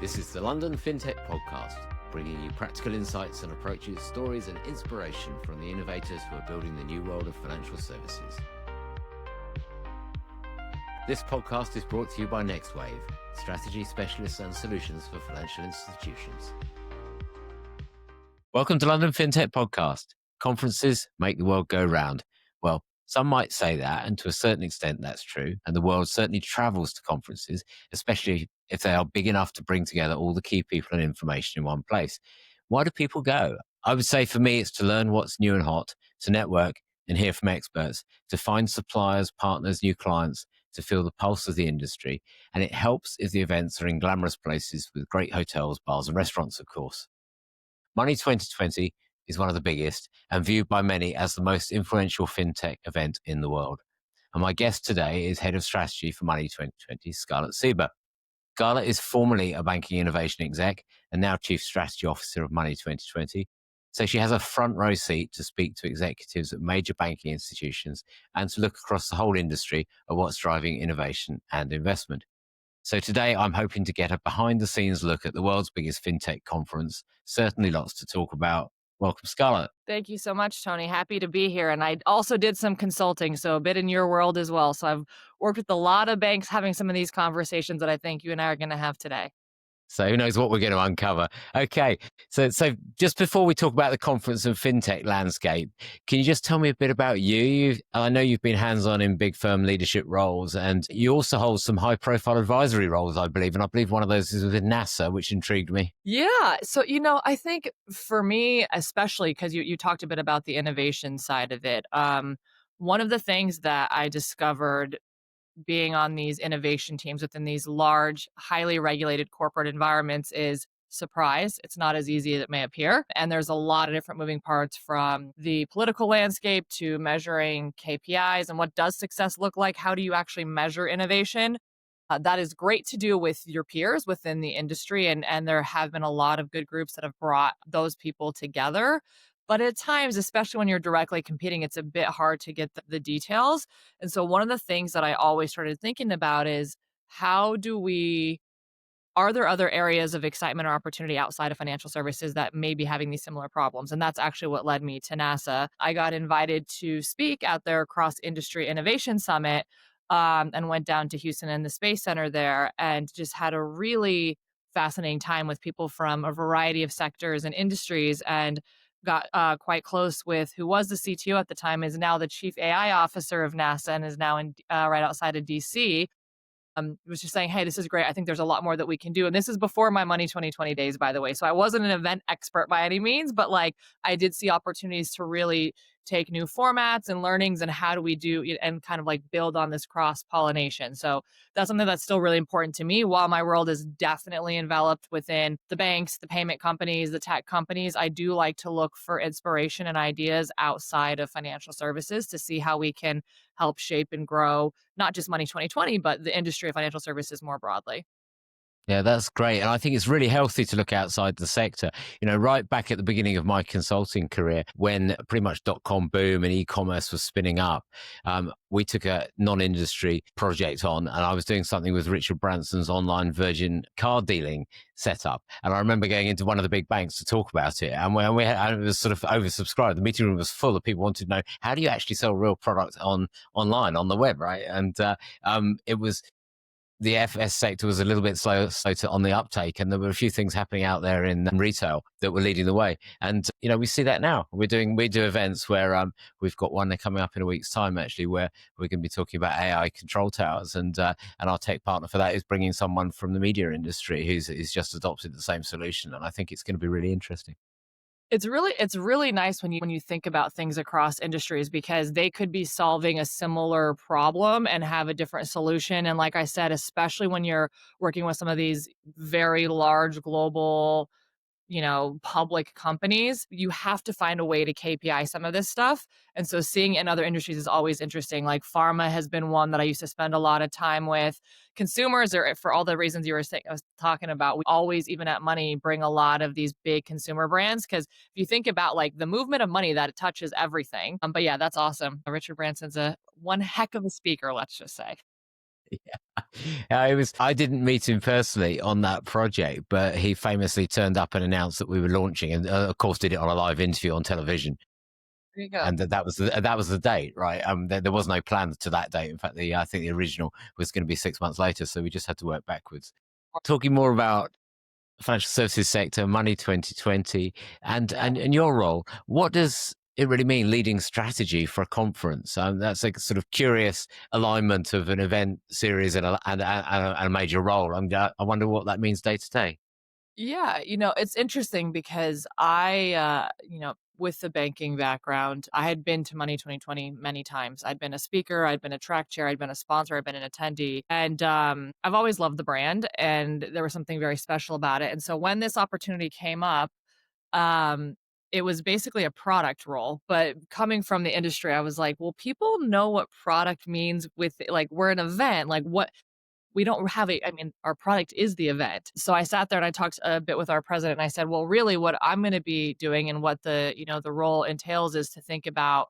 This is the London Fintech Podcast, bringing you practical insights and approaches, stories and inspiration from the innovators who are building the new world of financial services. This podcast is brought to you by NextWave, strategy specialists and solutions for financial institutions. Welcome to London Fintech Podcast. Conferences make the world go round. Well, some might say that, and to a certain extent that's true. And the world certainly travels to conferences, especially if they are big enough to bring together all the key people and information in one place. Why do people go? I would say for me, it's to learn what's new and hot, to network and hear from experts, to find suppliers, partners, new clients, to feel the pulse of the industry. And it helps if the events are in glamorous places with great hotels, bars and restaurants, of course. Money20 is one of the biggest and viewed by many as the most influential fintech event in the world. And my guest today is Head of Strategy for Money20, Scarlett Sieber. Scarlett is formerly a banking innovation exec and now Chief Strategy Officer of Money20. So she has a front row seat to speak to executives at major banking institutions and to look across the whole industry at what's driving innovation and investment. So today I'm hoping to get a behind the scenes look at the world's biggest fintech conference. Certainly lots to talk about. Welcome, Scarlett. Thank you so much, Tony. Happy to be here. And I also did some consulting, so a bit in your world as well. So I've worked with a lot of banks having some of these conversations that I think you and I are going to have today. So who knows what we're going to uncover. Okay, so just before we talk about the conference and fintech landscape, can you just tell me a bit about you? I know you've been hands-on in big firm leadership roles, and you also hold some high-profile advisory roles, I believe. And I believe one of those is with NASA, which intrigued me. Yeah. So, I think for me, especially because you talked a bit about the innovation side of it, one of the things that I discovered being on these innovation teams within these large, highly regulated corporate environments is surprise. It's not as easy as it may appear. And there's a lot of different moving parts from the political landscape to measuring KPIs and what does success look like? How do you actually measure innovation? That is great to do with your peers within the industry. And there have been a lot of good groups that have brought those people together. But at times, especially when you're directly competing, it's a bit hard to get the details. And so one of the things that I always started thinking about is are there other areas of excitement or opportunity outside of financial services that may be having these similar problems? And that's actually what led me to NASA. I got invited to speak at their Cross Industry Innovation Summit and went down to Houston and the Space Center there and just had a really fascinating time with people from a variety of sectors and industries, and got quite close with who was the CTO at the time, is now the Chief AI Officer of NASA and is now in right outside of DC. Was just saying, hey, this is great. I think there's a lot more that we can do. And this is before my Money20 days, by the way. So I wasn't an event expert by any means, but I did see opportunities to really take new formats and learnings and how do we do and kind of build on this cross-pollination. So that's something that's still really important to me. While my world is definitely enveloped within the banks, the payment companies, the tech companies, I do like to look for inspiration and ideas outside of financial services to see how we can help shape and grow not just Money20, but the industry of financial services more broadly. Yeah, that's great. And I think it's really healthy to look outside the sector. Right back at the beginning of my consulting career, when pretty much .com boom and e-commerce was spinning up, we took a non-industry project on, and I was doing something with Richard Branson's online Virgin card dealing setup. And I remember going into one of the big banks to talk about it. And it was sort of oversubscribed. The meeting room was full of people wanted to know, how do you actually sell real product online, on the web, right? And it was... the FS sector was a little bit slow on the uptake, and there were a few things happening out there in retail that were leading the way. And we see that now. We do events where we've got one coming up in a week's time, actually, where we're going to be talking about AI control towers, and our tech partner for that is bringing someone from the media industry who's just adopted the same solution, and I think it's going to be really interesting. It's really nice when you think about things across industries, because they could be solving a similar problem and have a different solution. And like I said, especially when you're working with some of these very large global public companies, you have to find a way to KPI some of this stuff. And so seeing in other industries is always interesting. Like pharma has been one that I used to spend a lot of time with. Consumers, or for all the reasons you were talking about, we always, even at Money, bring a lot of these big consumer brands, because if you think about the movement of money, that it touches everything. But yeah, that's awesome. Richard Branson's one heck of a speaker, let's just say. Yeah. I didn't meet him personally on that project, but he famously turned up and announced that we were launching, and of course did it on a live interview on television. There you go. And that was the date, right? There was no plan to that date. In fact, I think the original was going to be 6 months later, so we just had to work backwards. Talking more about financial services sector, Money 2020, Yeah. and your role. What does it really mean leading strategy for a conference? That's a sort of curious alignment of an event series and a major role. I wonder what that means day to day. Yeah, it's interesting because with the banking background, I had been to Money 2020 many times. I'd been a speaker, I'd been a track chair, I'd been a sponsor, I'd been an attendee. And I've always loved the brand, and there was something very special about it. And so when this opportunity came up, um, it was basically a product role. But coming from the industry, I was like, well, people know what product means with like we're an event. Like what we don't have a I mean, our product is the event. So I sat there and I talked a bit with our president and I said, "Well, really what I'm going to be doing and what the role entails is to think about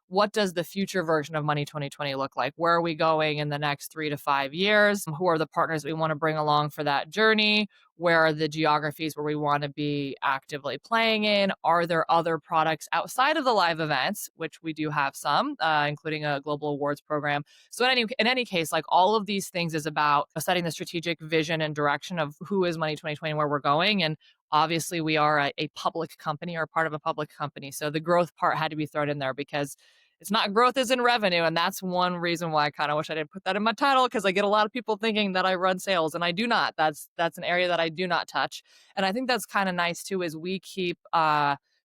what does the future version of Money 2020 look like? Where are we going in the next 3 to 5 years? Who are the partners we want to bring along for that journey? Where are the geographies where we want to be actively playing in? Are there other products outside of the live events, which we do have some, including a global awards program? So in any case, like all of these things is about setting the strategic vision and direction of who is Money 2020 and where we're going. And obviously we are a public company or part of a public company. So the growth part had to be thrown in there because it's not growth is in revenue. And that's one reason why I kind of wish I didn't put that in my title because I get a lot of people thinking that I run sales and I do not. That's an area that I do not touch. And I think that's kind of nice too, is we keep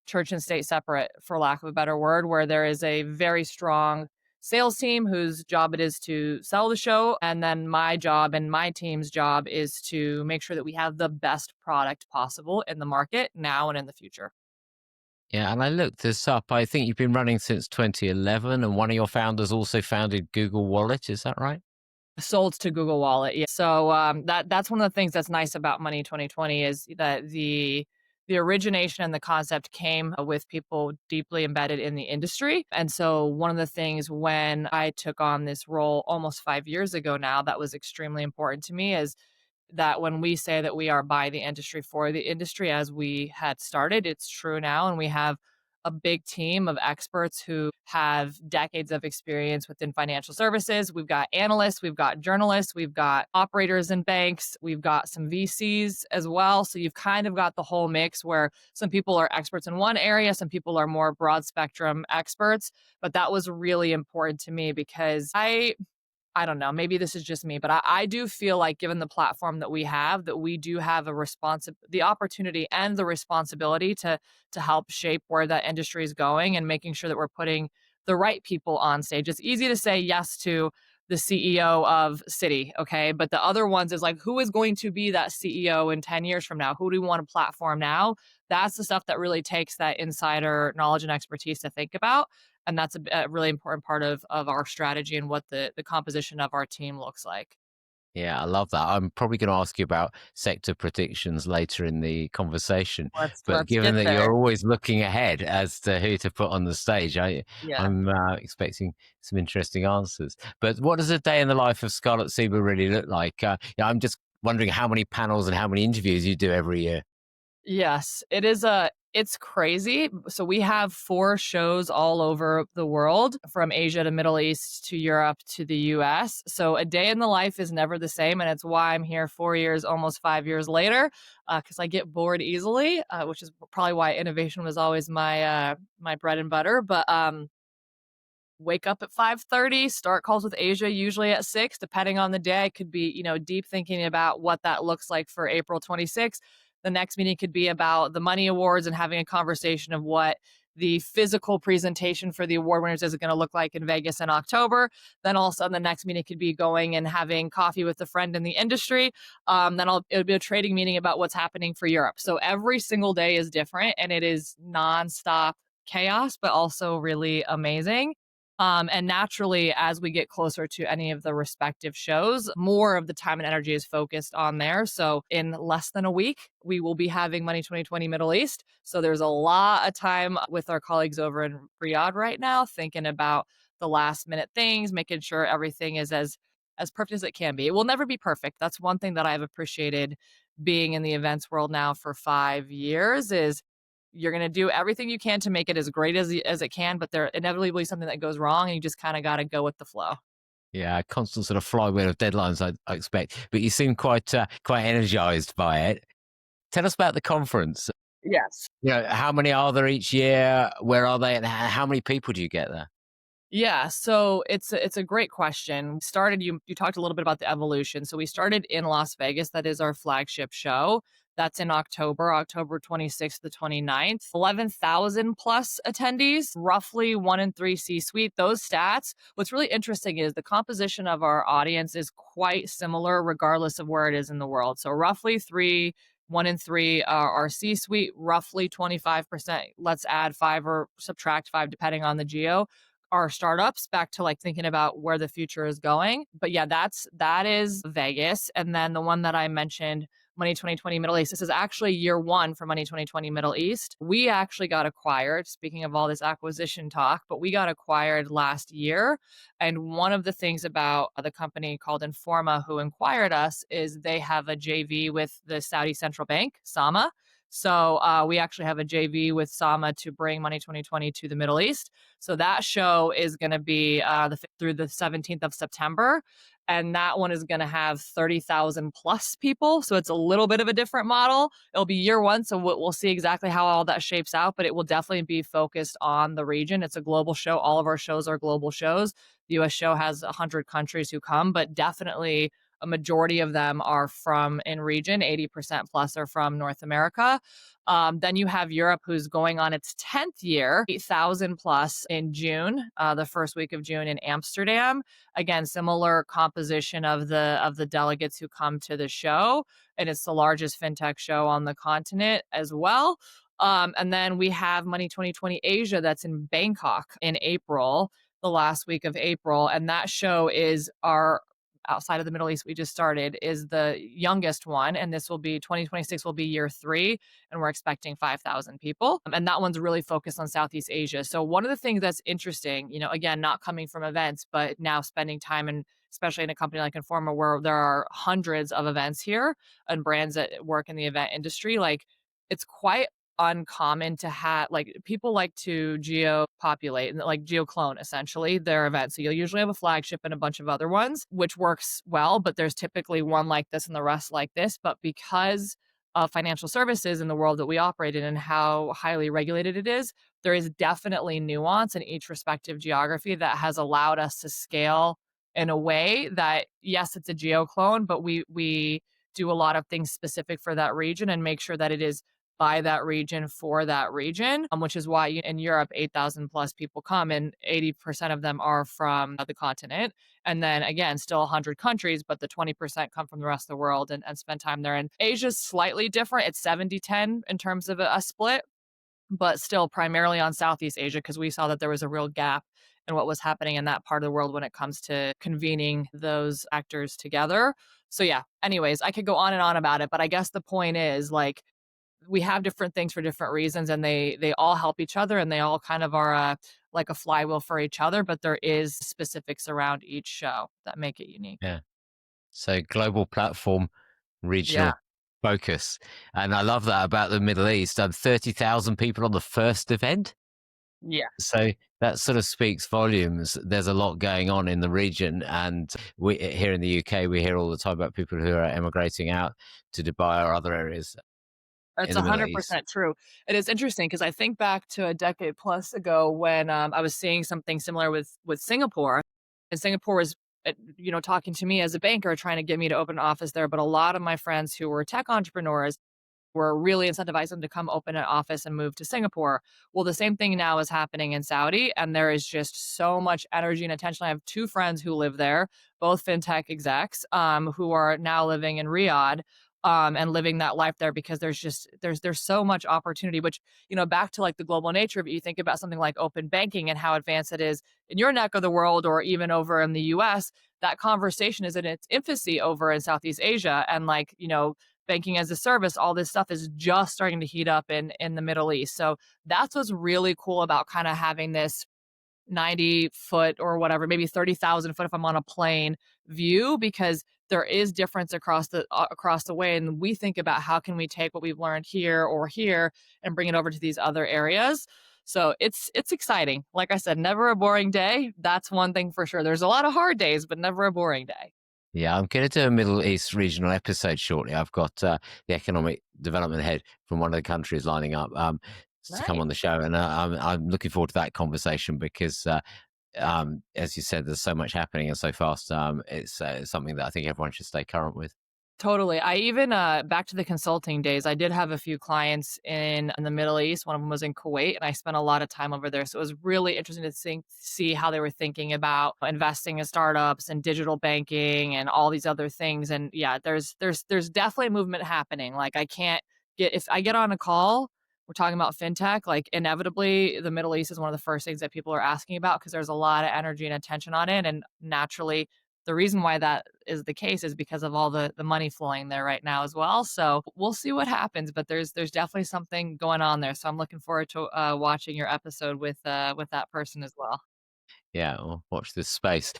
church and state separate, for lack of a better word, where there is a very strong sales team whose job it is to sell the show. And then my job and my team's job is to make sure that we have the best product possible in the market now and in the future. Yeah, and I looked this up. I think you've been running since 2011, and one of your founders also founded Google Wallet. Is that right? Sold to Google Wallet. Yeah. So that's one of the things that's nice about Money 2020 is that the origination and the concept came with people deeply embedded in the industry. And so one of the things when I took on this role almost 5 years ago now that was extremely important to me is that when we say that we are by the industry for the industry as we had started, it's true now. And we have a big team of experts who have decades of experience within financial services. We've got analysts, we've got journalists, we've got operators in banks, we've got some VCs as well. So you've kind of got the whole mix where some people are experts in one area, some people are more broad spectrum experts. But that was really important to me because I don't know, maybe this is just me, but I do feel like given the platform that we have, that we do have the opportunity and the responsibility to help shape where that industry is going and making sure that we're putting the right people on stage. It's easy to say yes to the CEO of Citi, okay? But the other ones is like, who is going to be that CEO in 10 years from now? Who do we want to platform now? That's the stuff that really takes that insider knowledge and expertise to think about. And that's a really important part of our strategy and what the composition of our team looks like. Yeah, I love that. I'm probably going to ask you about sector predictions later in the conversation. But Let's given get that there. you're always looking ahead as to who to put on the stage, Yeah. I'm expecting some interesting answers. But what does a day in the life of Scarlett Sieber really look like? Yeah, I'm just wondering how many panels and how many interviews you do every year. Yes, it's crazy. So we have 4 shows all over the world, from Asia to Middle East to Europe to the US. So a day in the life is never the same, and it's why I'm here 4 years, almost 5 years later, because I get bored easily, which is probably why innovation was always my bread and butter. But wake up at 5:30, start calls with Asia usually at 6, depending on the day. I could be, deep thinking about what that looks like for April 26th. The next meeting could be about the Money Awards and having a conversation of what the physical presentation for the award winners is going to look like in Vegas in October. Then all of a sudden, the next meeting could be going and having coffee with a friend in the industry. It would be a trading meeting about what's happening for Europe. So every single day is different, and it is nonstop chaos, but also really amazing. And naturally, as we get closer to any of the respective shows, more of the time and energy is focused on there. So, in less than a week, we will be having Money 2020 Middle East. So, there's a lot of time with our colleagues over in Riyadh right now, thinking about the last minute things, making sure everything is as as perfect as it can be. It will never be perfect. That's one thing that I've appreciated being in the events world now for 5 years is you're going to do everything you can to make it as great as it can, but there inevitably something that goes wrong and you just kind of got to go with the flow. Yeah, constant sort of flywheel of deadlines, I expect. But you seem quite energized by it. Tell us about the conference. Yes. How many are there each year? Where are they? And how many people do you get there? Yeah, so it's a great question. Started you talked a little bit about the evolution. So we started in Las Vegas. That is our flagship show. That's in October 26th to 29th. 11,000 plus attendees, roughly 1 in 3 C-suite. Those stats, what's really interesting is the composition of our audience is quite similar regardless of where it is in the world. So roughly 1 in 3 are C-suite, roughly 25%. Let's add 5 or subtract 5 depending on the geo our startups back to like thinking about where the future is going. But yeah, that is Vegas. And then the one that I mentioned, Money 2020 Middle East. This is actually year one for Money 2020 Middle East. We actually got acquired, speaking of all this acquisition talk, but we got acquired last year. And one of the things about the company called Informa who acquired us is they have a JV with the Saudi Central Bank, SAMA. So we actually have a JV with SAMA to bring Money 2020 to the Middle East. So that show is going to be through the 17th of September. And that one is going to have 30,000 plus people. So it's a little bit of a different model. It'll be year one. So we'll see exactly how all that shapes out, but it will definitely be focused on the region. It's a global show. All of our shows are global shows. The US show has 100 countries who come, but definitely a majority of them are from in region, 80% plus are from North America. Then you have Europe, who's going on its 10th year, 8,000 plus in June, the first week of June in Amsterdam. Again, similar composition of the delegates who come to the show, and it's the largest fintech show on the continent as well. And then we have Money 2020 Asia that's in Bangkok in April, the last week of April, and that show is our outside of the Middle East we just started is the youngest one, and this will be 2026 will be year 3, and we're expecting 5,000 people. And that one's really focused on Southeast Asia. So one of the things that's interesting, again, not coming from events, but now spending time and especially in a company like Informa where there are hundreds of events here and brands that work in the event industry, like it's quite uncommon to have like people like to geo populate and like geo clone essentially their events. So you'll usually have a flagship and a bunch of other ones, which works well, but there's typically one like this and the rest like this. But because of financial services in the world that we operate in and how highly regulated it is, there is definitely nuance in each respective geography that has allowed us to scale in a way that, yes, it's a geo clone, but we do a lot of things specific for that region and make sure that it is by that region for that region, which is why in Europe, 8,000 plus people come and 80% of them are from the continent. And then again, still 100 countries, but the 20% come from the rest of the world and spend time there. And Asia's slightly different. It's 70-10 in terms of a split, but still primarily on Southeast Asia because we saw that there was a real gap in what was happening in that part of the world when it comes to convening those actors together. So yeah, anyways, I could go on and on about it, but I guess the point is like, we have different things for different reasons and they all help each other and they all kind of are like a flywheel for each other, but there is specifics around each show that make it unique. Yeah. So global platform, Yeah. regional focus. And I love that about the Middle East. 30,000 people on the first event. Yeah. So that sort of speaks volumes. There's a lot going on in the region. And we here in the UK, we hear all the time about people who are emigrating out to Dubai or other areas It's in the Middle East. 100% true. It is interesting because I think back to a decade plus ago when I was seeing something similar with Singapore, and Singapore was talking to me as a banker, trying to get me to open an office there. But a lot of my friends who were tech entrepreneurs were really incentivizing them to come open an office and move to Singapore. Well, the same thing now is happening in Saudi, and there is just so much energy and attention. I have 2 friends who live there, both fintech execs, who are now living in Riyadh. And living that life there because there's so much opportunity, which, back to like the global nature of it, you think about something like open banking and how advanced it is in your neck of the world or even over in the US, that conversation is in its infancy over in Southeast Asia. And like, banking as a service, all this stuff is just starting to heat up in the Middle East. So that's what's really cool about kind of having this 90 foot or whatever, maybe 30,000 foot if I'm on a plane view because there is difference across the way, and we think about how can we take what we've learned here or here and bring it over to these other areas. So it's exciting. Like I said, never a boring day. That's one thing for sure. There's a lot of hard days, but never a boring day. Yeah, I'm going to do a Middle East regional episode shortly. I've got the economic development head from one of the countries lining up to come Nice. on the show, and I'm looking forward to that conversation because, as you said, there's so much happening and so fast. It's something that I think everyone should stay current with. Totally. I even back to the consulting days, I did have a few clients in the Middle East. One of them was in Kuwait, and I spent a lot of time over there. So it was really interesting to see how they were thinking about investing in startups and digital banking and all these other things. And yeah, there's definitely movement happening. Like I can't get if I get on a call, we're talking about fintech, like inevitably the Middle East is one of the first things that people are asking about because there's a lot of energy and attention on it. And naturally the reason why that is the case is because of all the money flowing there right now as well. So we'll see what happens, but there's definitely something going on there. So I'm looking forward to watching your episode with that person as well. Yeah, well, watch this space.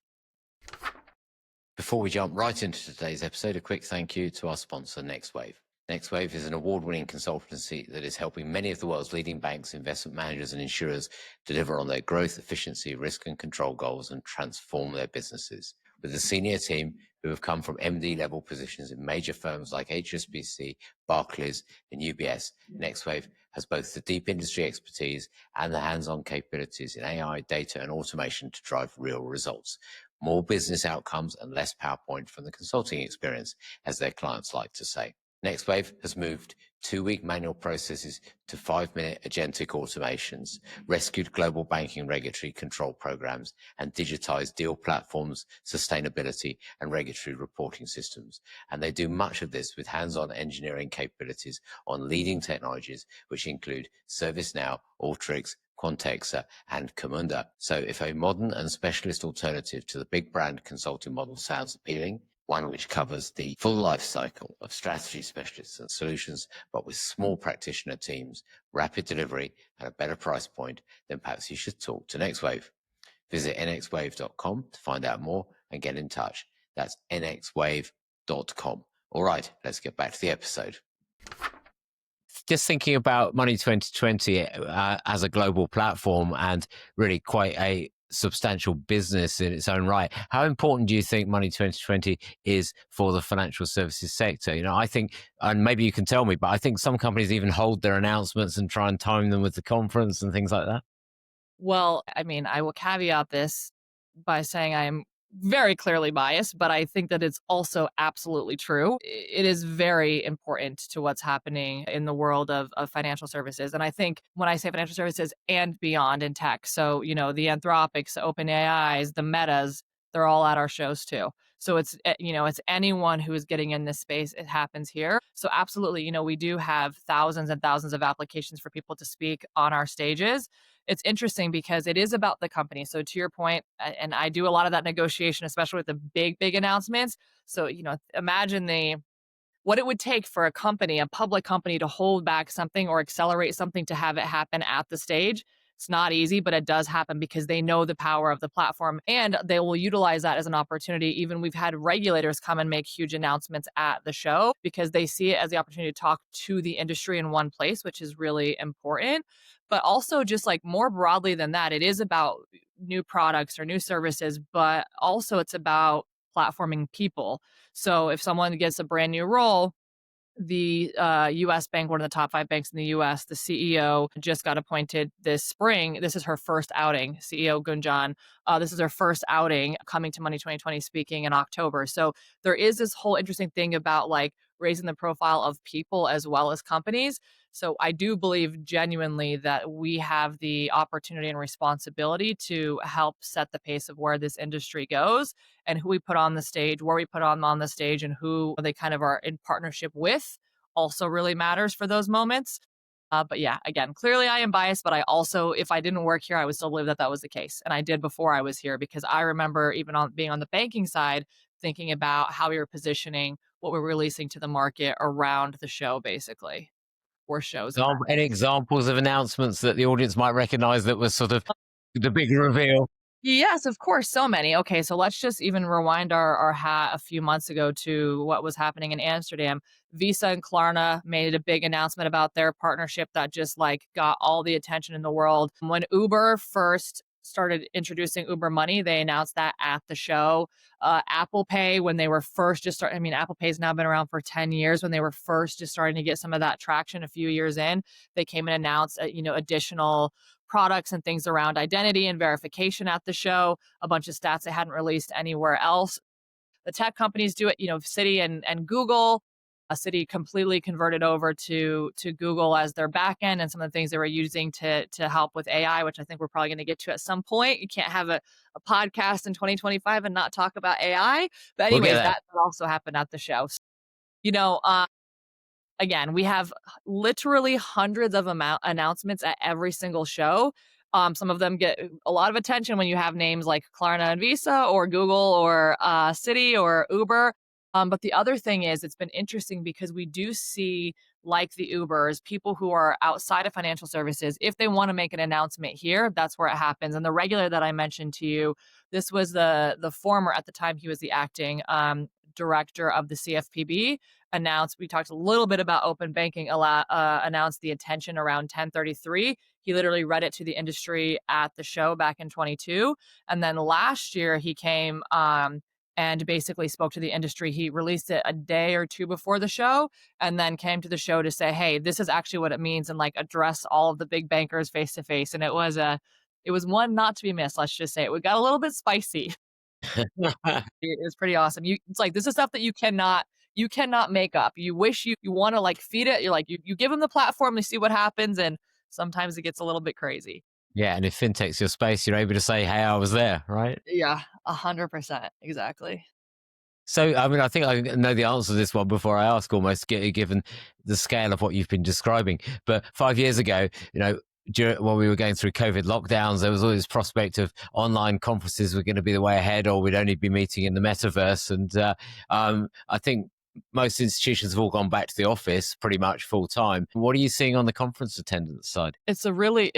Before we jump right into today's episode, a quick thank you to our sponsor, NextWave. NextWave is an award-winning consultancy that is helping many of the world's leading banks, investment managers, and insurers deliver on their growth, efficiency, risk, and control goals and transform their businesses. With a senior team who have come from MD-level positions in major firms like HSBC, Barclays, and UBS, NextWave has both the deep industry expertise and the hands-on capabilities in AI, data, and automation to drive real results. More business outcomes and less PowerPoint from the consulting experience, as their clients like to say. NextWave has moved 2-week manual processes to 5-minute agentic automations, rescued global banking regulatory control programs, and digitized deal platforms, sustainability, and regulatory reporting systems. And they do much of this with hands-on engineering capabilities on leading technologies, which include ServiceNow, Alteryx, Quantexa, and Camunda. So if a modern and specialist alternative to the big brand consulting model sounds appealing, one which covers the full life cycle of strategy specialists and solutions, but with small practitioner teams, rapid delivery, and a better price point, then perhaps you should talk to NextWave. Visit nxwave.com to find out more and get in touch. That's nxwave.com. All right, let's get back to the episode. Just thinking about Money 2020 as a global platform and really quite a substantial business in its own right. How important do you think Money 2020 is for the financial services sector? You know, I think, and maybe you can tell me, but I think some companies even hold their announcements and try and time them with the conference and things like that. Well, I mean, I will caveat this by saying I am very clearly biased, but I think that it's also absolutely true. It is very important to what's happening in the world of financial services. And I think when I say financial services and beyond in tech, so, you know, the Anthropics, the OpenAIs, the Metas, they're all at our shows too. So it's, you know, it's anyone who is getting in this space, it happens here. So absolutely, you know, we do have thousands and thousands of applications for people to speak on our stages. It's interesting because it is about the company. So to your point, and I do a lot of that negotiation, especially with the big announcements. So, you know, imagine what it would take for a company, a public company, to hold back something or accelerate something to have it happen at the stage. It's not easy, but it does happen because they know the power of the platform and they will utilize that as an opportunity. Even we've had regulators come and make huge announcements at the show because they see it as the opportunity to talk to the industry in one place, which is really important. But also, just like more broadly than that, it is about new products or new services, but also it's about platforming people. So if someone gets a brand new role, the US bank, one of the top 5 banks in the US, the CEO just got appointed this spring. This is her first outing, CEO Gunjan. This is her first outing coming to Money 2020 speaking in October. So there is this whole interesting thing about like raising the profile of people as well as companies. So I do believe genuinely that we have the opportunity and responsibility to help set the pace of where this industry goes and who we put on the stage, where we put on the stage, and who they kind of are in partnership with also really matters for those moments. But yeah, again, clearly I am biased, but I also, if I didn't work here, I would still believe that that was the case. And I did before I was here because I remember even on being on the banking side, thinking about how we were positioning what we're releasing to the market around the show, basically, or shows. Any examples of announcements that the audience might recognize that was sort of the big reveal? Yes, of course, so many. Okay, so let's just even rewind our hat a few months ago to what was happening in Amsterdam. Visa and Klarna made a big announcement about their partnership that just like got all the attention in the world. When Uber first started introducing Uber Money, they announced that at the show. Apple Pay, when they were first just start, I mean, Apple Pay's now been around for 10 years. When they were first just starting to get some of that traction a few years in, they came and announced, additional products and things around identity and verification at the show, a bunch of stats they hadn't released anywhere else. The tech companies do it, Citi and Google. A Citi completely converted over to Google as their backend and some of the things they were using to help with AI, which I think we're probably going to get to at some point. You can't have a podcast in 2025 and not talk about AI. But We'll get anyways, there. that also happened at the show. So, you know, again, we have literally hundreds of announcements at every single show. Some of them get a lot of attention when you have names like Klarna and Visa or Google or Citi or Uber. But the other thing is, it's been interesting because we do see, like the Ubers, people who are outside of financial services, if they want to make an announcement here, that's where it happens. And the regular that I mentioned to you, this was the former, at the time he was the acting director of the CFPB, announced, we talked a little bit about open banking, announced the intention around 1033. He literally read it to the industry at the show back in 22. And then last year he came and basically spoke to the industry. He released it a day or two before the show and then came to the show to say, hey, this is actually what it means, and like address all of the big bankers face to face. And it was one not to be missed. Let's just say it got a little bit spicy. It was pretty awesome. It's like, this is stuff that you cannot make up. You wish you want to like feed it. You're like, you give them the platform, they see what happens, and sometimes it gets a little bit crazy. Yeah, and if fintech's your space, you're able to say, "Hey, I was there," right? Yeah, 100%. Exactly. So, I mean, I think I know the answer to this one before I ask, almost given the scale of what you've been describing. But 5 years ago, when we were going through COVID lockdowns, there was always prospect of online conferences were going to be the way ahead, or we'd only be meeting in the metaverse. And I think most institutions have all gone back to the office pretty much full time. What are you seeing on the conference attendance side? It's a really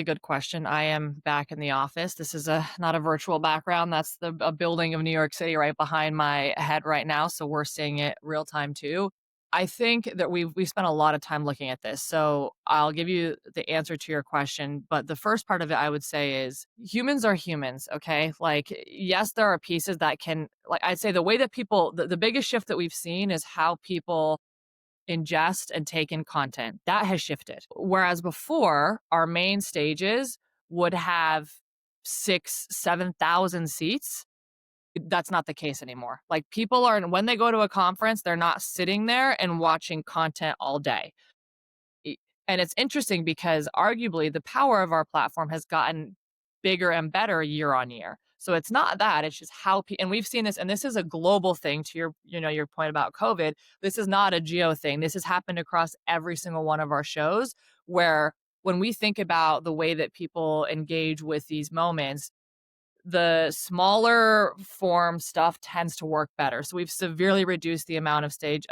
good question. I am back in the office. This is not a virtual background. That's a building of New York City right behind my head right now. So we're seeing it real time too. I think that we've spent a lot of time looking at this. So I'll give you the answer to your question. But the first part of it I would say is, humans are humans. Okay. Like, yes, there are pieces that can, like, I'd say the way that the biggest shift that we've seen is how people ingest and take in content. That has shifted. Whereas before, our main stages would have 6, 7,000 seats. That's not the case anymore. Like, people are, when they go to a conference, they're not sitting there and watching content all day. E And it's interesting because arguably the power of our platform has gotten bigger and better year on year. So it's not that, it's just how and we've seen this, and this is a global thing, to your point about COVID. This is not a geo thing. This has happened across every single one of our shows, where when we think about the way that people engage with these moments, the smaller form stuff tends to work better. So we've severely reduced the amount of seats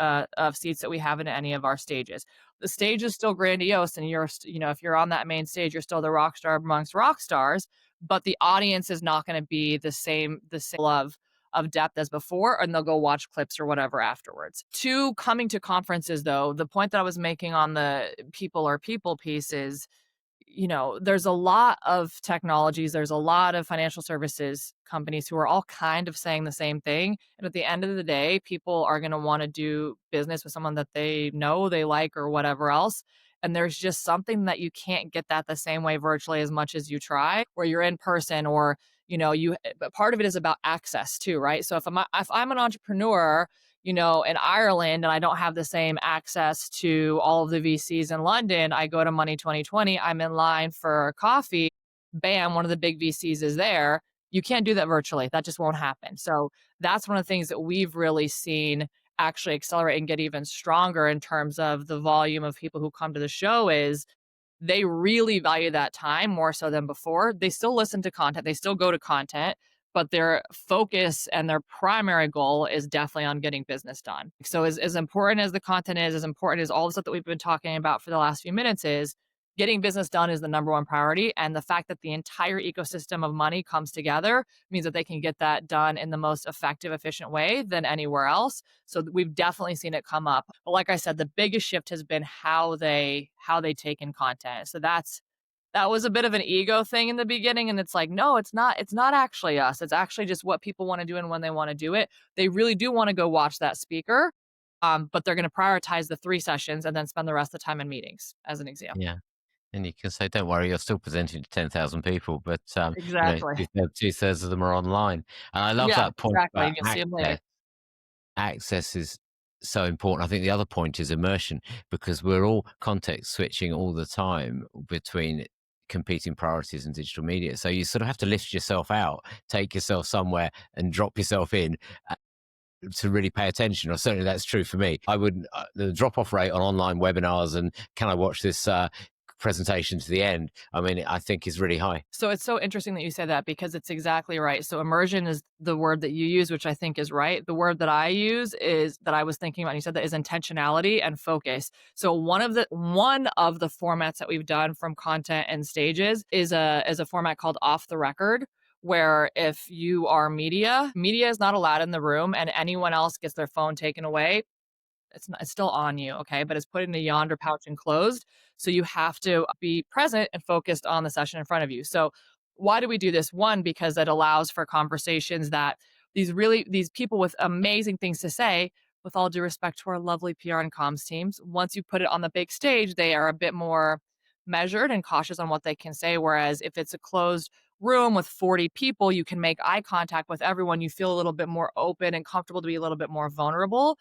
that we have in any of our stages. The stage is still grandiose, and if you're on that main stage, you're still the rock star amongst rock stars. But the audience is not going to be the same of depth as before, and they'll go watch clips or whatever afterwards. To coming to conferences, though, the point that I was making on the people or people piece is, there's a lot of technologies, there's a lot of financial services companies who are all kind of saying the same thing. And at the end of the day, people are going to want to do business with someone that they know, they like, or whatever else. And there's just something that you can't get that the same way virtually as much as you try, where you're in person, or, but part of it is about access too, right? So if I'm an entrepreneur, in Ireland, and I don't have the same access to all of the VCs in London, I go to Money20, I'm in line for coffee. Bam, one of the big VCs is there. You can't do that virtually. That just won't happen. So that's one of the things that we've really seen actually accelerate and get even stronger in terms of the volume of people who come to the show, is they really value that time more so than before. They still listen to content, they still go to content, but their focus and their primary goal is definitely on getting business done. So as important as the content is, as important as all the stuff that we've been talking about for the last few minutes is, getting business done is the number one priority. And the fact that the entire ecosystem of money comes together means that they can get that done in the most effective, efficient way than anywhere else. So we've definitely seen it come up. But like I said, the biggest shift has been how they take in content. So that was a bit of an ego thing in the beginning, and it's like, no, it's not actually us. It's actually just what people want to do and when they want to do it. They really do want to go watch that speaker, but they're going to prioritize the 3 sessions and then spend the rest of the time in meetings, as an example. Yeah. And you can say, "Don't worry, you're still presenting to 10,000 people," but, Exactly. two-thirds of them are online. And I love Yeah, that point exactly. about And you'll see them later. access. Access is so important. I think the other point is immersion, because we're all context switching all the time between competing priorities and digital media. So you sort of have to lift yourself out, take yourself somewhere and drop yourself in to really pay attention, or certainly that's true for me. I would the drop off rate on online webinars and can I watch this presentation to the end? I mean, I think is really high. So it's so interesting that you say that because it's exactly right. So immersion is the word that you use, which I think is right. The word that I use is that I was thinking about, and you said that, is intentionality and focus. So one of the formats that we've done from content and stages is a format called off the record, where if you are media is not allowed in the room and anyone else gets their phone taken away, it's still on you, okay, but it's put in a yonder pouch and closed. So you have to be present and focused on the session in front of you. So why do we do this? One, because it allows for conversations that these people with amazing things to say, with all due respect to our lovely PR and comms teams, once you put it on the big stage, they are a bit more measured and cautious on what they can say. Whereas if it's a closed room with 40 people, you can make eye contact with everyone. You feel a little bit more open and comfortable to be a little bit more vulnerable.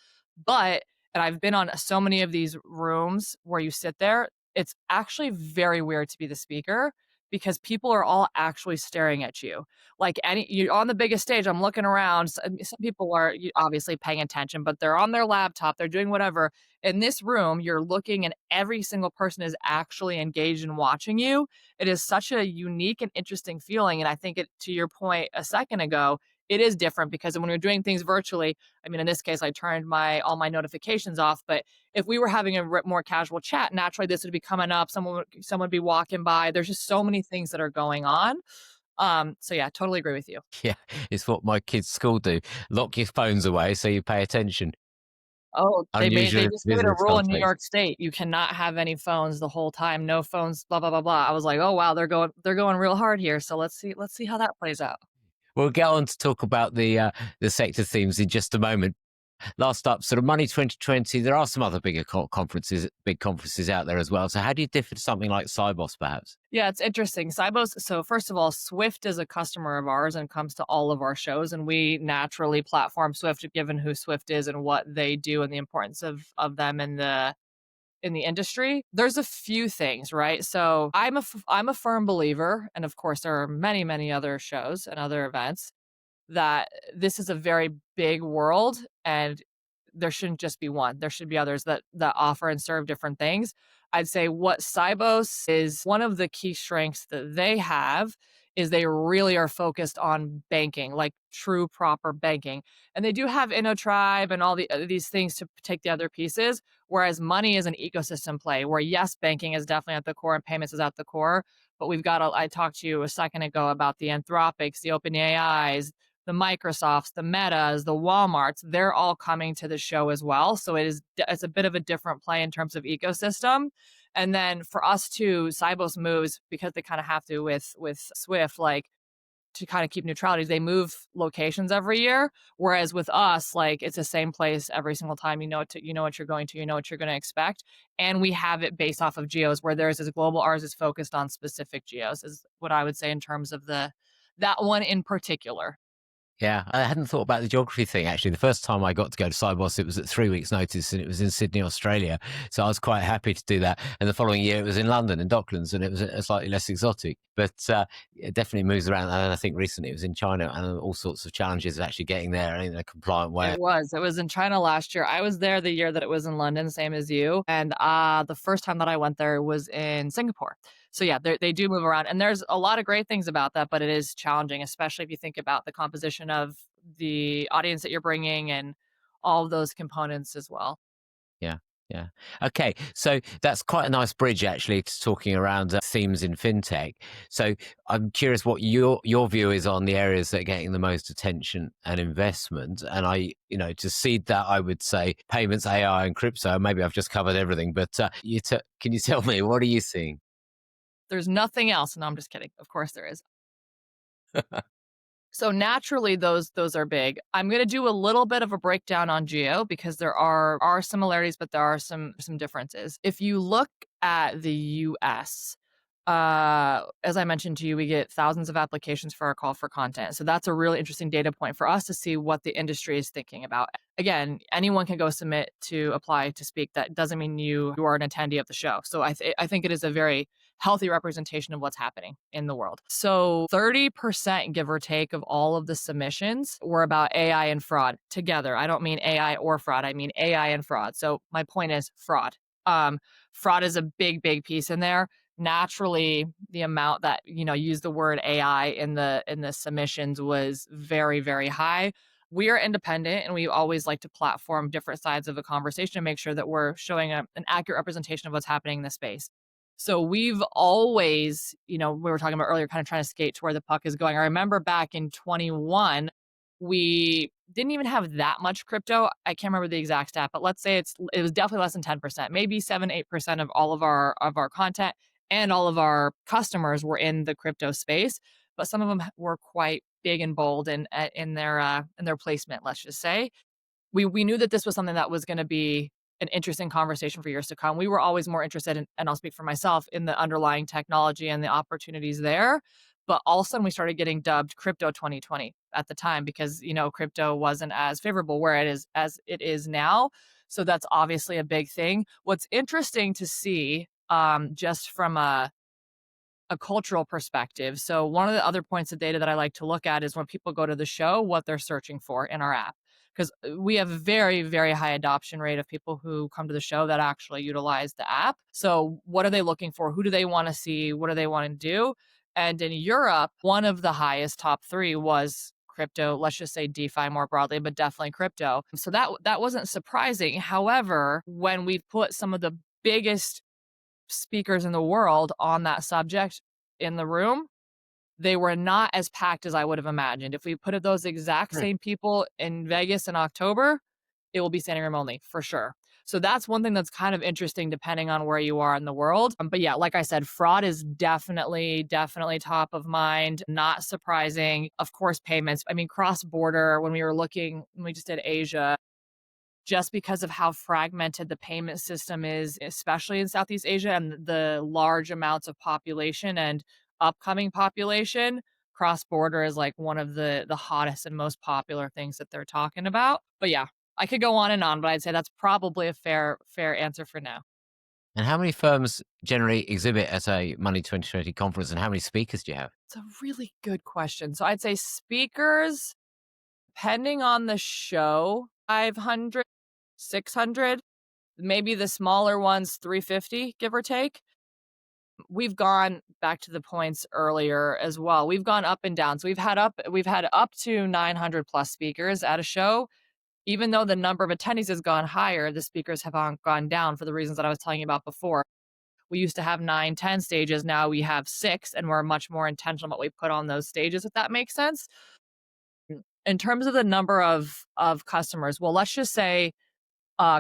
But and I've been on so many of these rooms where you sit there, it's actually very weird to be the speaker because people are all actually staring at you. Like you're on the biggest stage, I'm looking around. Some people are obviously paying attention, but they're on their laptop, they're doing whatever. In this room, you're looking and every single person is actually engaged in watching you. It is such a unique and interesting feeling. And I think to your point a second ago, it is different because when we're doing things virtually, I mean, in this case, I turned all my notifications off. But if we were having a more casual chat, naturally this would be coming up. Someone would be walking by. There's just so many things that are going on. So yeah, totally agree with you. Yeah, it's what my kids' school do. Lock your phones away so you pay attention. Oh, Unusual they in just made a business rule in New context. York State. You cannot have any phones the whole time. No phones. Blah blah blah blah. I was like, oh wow, they're going real hard here. So let's see how that plays out. We'll get on to talk about the sector themes in just a moment. Last up, sort of Money 2020. There are some other big conferences out there as well. So how do you differ to something like Cybos, perhaps? Yeah, it's interesting. Cybos, so first of all, Swift is a customer of ours and comes to all of our shows, and we naturally platform Swift given who Swift is and what they do and the importance of them in the industry. There's a few things, right? So I'm a firm believer, and of course there are many other shows and other events, that this is a very big world and there shouldn't just be one. There should be others that offer and serve different things. I'd say what Cybos is one of the key strengths that they have is they really are focused on banking, like true proper banking. And they do have InnoTribe and all these things to take the other pieces. Whereas money is an ecosystem play where yes, banking is definitely at the core and payments is at the core. But I talked to you a second ago about the Anthropics, the OpenAIs, the Microsofts, the Metas, the Walmarts, they're all coming to the show as well. So it's a bit of a different play in terms of ecosystem. And then for us too, Cybos moves because they kind of have to with Swift, like to kind of keep neutrality. They move locations every year, whereas with us, like it's the same place every single time. You know what you're going to, you know what you're going to expect, and we have it based off of geos. Where theirs is global, ours is focused on specific geos. Is what I would say in terms of that one in particular. Yeah, I hadn't thought about the geography thing actually. The first time I got to go to Cybos, it was at 3 weeks' notice and it was in Sydney, Australia. So I was quite happy to do that. And the following year, it was in London, in Docklands, and it was slightly less exotic. But it definitely moves around. And I think recently it was in China and all sorts of challenges of actually getting there in a compliant way. It was in China last year. I was there the year that it was in London, same as you. And the first time that I went there was in Singapore. So yeah, they do move around, and there's a lot of great things about that, but it is challenging, especially if you think about the composition of the audience that you're bringing and all of those components as well. Yeah. Yeah. Okay. So that's quite a nice bridge, actually, to talking around themes in fintech. So I'm curious what your view is on the areas that are getting the most attention and investment. And to seed that, I would say payments, AI, and crypto. Maybe I've just covered everything, but can you tell me what are you seeing? There's nothing else. No, I'm just kidding. Of course there is. So naturally, those are big. I'm going to do a little bit of a breakdown on geo because there are similarities, but there are some differences. If you look at the U.S., as I mentioned to you, we get thousands of applications for our call for content. So that's a really interesting data point for us to see what the industry is thinking about. Again, anyone can go submit to apply to speak. That doesn't mean you are an attendee of the show. So I think it is a very healthy representation of what's happening in the world. So 30%, give or take, of all of the submissions were about AI and fraud together. I don't mean AI or fraud. I mean AI and fraud. So my point is fraud. Fraud is a big piece in there. Naturally, the amount that used the word AI in the submissions was very high. We are independent and we always like to platform different sides of a conversation to make sure that we're showing an accurate representation of what's happening in the space. So we've always, we were talking about earlier, kind of trying to skate to where the puck is going. I remember back in 21, we didn't even have that much crypto. I can't remember the exact stat, but let's say it was definitely less than 10%, maybe 7, 8% of all of our content and all of our customers were in the crypto space. But some of them were quite big and bold in their placement, let's just say. We knew that this was something that was going to be an interesting conversation for years to come. We were always more interested in, and I'll speak for myself, in the underlying technology and the opportunities there. But all of a sudden, we started getting dubbed Crypto 2020 at the time because crypto wasn't as favorable where it is as it is now. So that's obviously a big thing. What's interesting to see, just from a cultural perspective. So one of the other points of data that I like to look at is when people go to the show, what they're searching for in our app. Because we have a very high adoption rate of people who come to the show that actually utilize the app. So what are they looking for? Who do they want to see? What do they want to do? And in Europe, one of the highest top three was crypto. Let's just say DeFi more broadly, but definitely crypto. So that wasn't surprising. However, when we've put some of the biggest speakers in the world on that subject in the room, they were not as packed as I would have imagined. If we put those exact Hmm. same people in Vegas in October, it will be standing room only for sure. So that's one thing that's kind of interesting depending on where you are in the world. But yeah, like I said, fraud is definitely top of mind. Not surprising. Of course, payments. I mean, cross border, when we just did Asia, just because of how fragmented the payment system is, especially in Southeast Asia and the large amounts of population and upcoming population, cross border is like one of the hottest and most popular things that they're talking about. But yeah, I could go on, but I'd say that's probably a fair answer for now. And how many firms generally exhibit at a Money 2020 conference, and how many speakers do you have? It's a really good question. So I'd say speakers, depending on the show, 500, 600, maybe the smaller ones 350, give or take. We've gone back to the points earlier as well. We've gone up and down. So we've had up to 900 plus speakers at a show. Even though the number of attendees has gone higher, the speakers have gone down for the reasons that I was telling you about before. We used to have 9, 10 stages. Now we have 6, and we're much more intentional what we put on those stages, if that makes sense. In terms of the number of customers, well, let's just say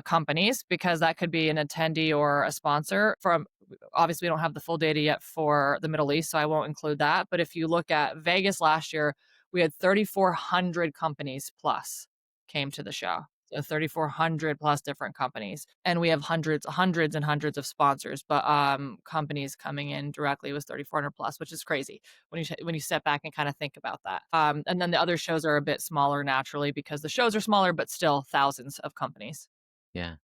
companies, because that could be an attendee or a sponsor. From obviously, we don't have the full data yet for the Middle East, so I won't include that. But if you look at Vegas last year, we had 3,400 companies plus came to the show. So 3,400 plus different companies, and we have hundreds and hundreds of sponsors. But companies coming in directly was 3,400 plus, which is crazy when you step back and kind of think about that. And then the other shows are a bit smaller naturally because the shows are smaller, but still thousands of companies. Yeah.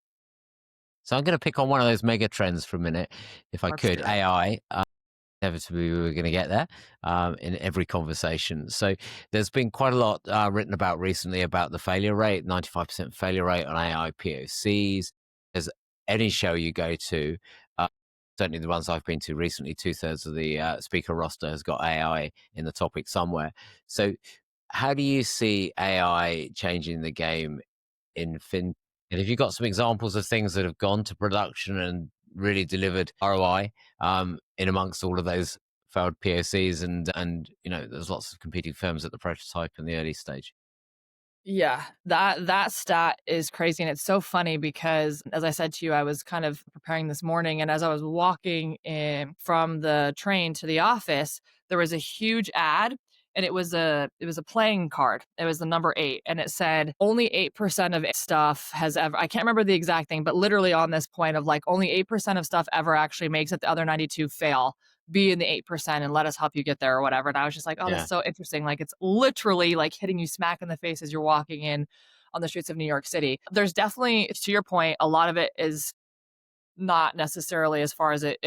So I'm going to pick on one of those mega trends for a minute, if I Let's could. do it. AI. Inevitably, we were going to get there in every conversation. So there's been quite a lot written about recently about the failure rate, 95% failure rate on AI POCs. As any show you go to, uh, certainly the ones I've been to recently, 2/3 of the speaker roster has got AI in the topic somewhere. So how do you see AI changing the game in fintech? And have you got some examples of things that have gone to production and really delivered ROI in amongst all of those failed POCs? And there's lots of competing firms at the prototype and the early stage. Yeah, that stat is crazy, and it's so funny because, as I said to you, I was kind of preparing this morning, and as I was walking in from the train to the office, there was a huge ad, and it was a playing card. It was the number 8, and it said only 8% of stuff has ever. I can't remember the exact thing, but literally on this point of like only 8% of stuff ever actually makes it. The other 92 fail. Be in the 8% and let us help you get there or whatever. And I was just like, oh, that's Yeah. so interesting. Like it's literally like hitting you smack in the face as you're walking in on the streets of New York City. There's definitely, to your point, a lot of it is not necessarily as far as it